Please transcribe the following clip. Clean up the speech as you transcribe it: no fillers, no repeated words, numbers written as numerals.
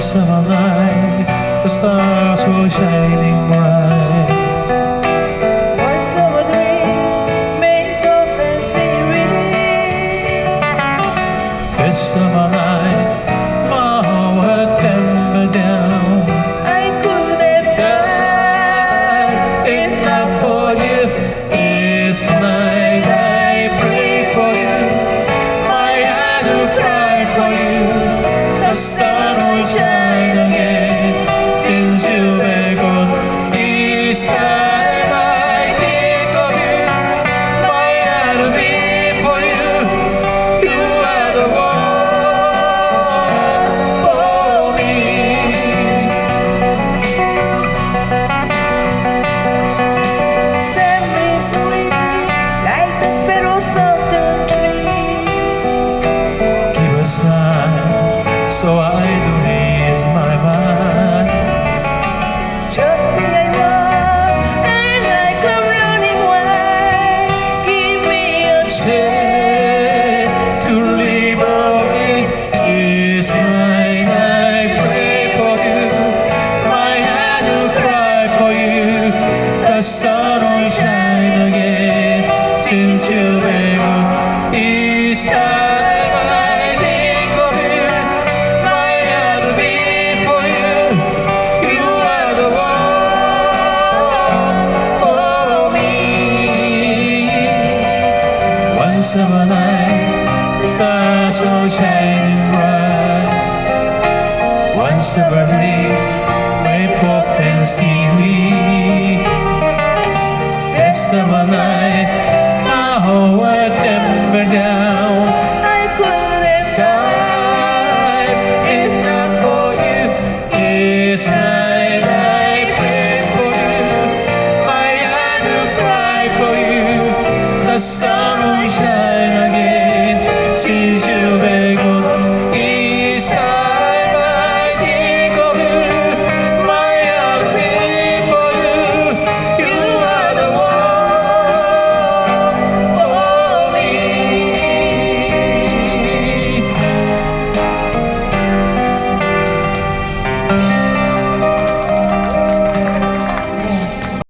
summer night, the stars were shining bright. One summer dream made of fancy ring. This summer night, my heart trembled down. I could have Died enough for you. This night I pray for you. My heart will cry for you. The sun will shine again since you've been gone. Each time I think of you, my heart will beat for you. You are the one for me. set me free like the sparrows of the tree. Give a sign so I don't ease my mind. Just say I want and like a running wine. Give me a chance To liberate this night I pray for you. My heart will cry for you. The sun will shine again since you've been gone. Each time I think of you, my heart will beat for you. You are the one for me. One summer night, the stars were shining bright. One summer day, made pop and seaweed. That summer night, my whole world trembled down. I could have Died enough for you. This night I pray for you. My heart will cry for you. The sun will shine.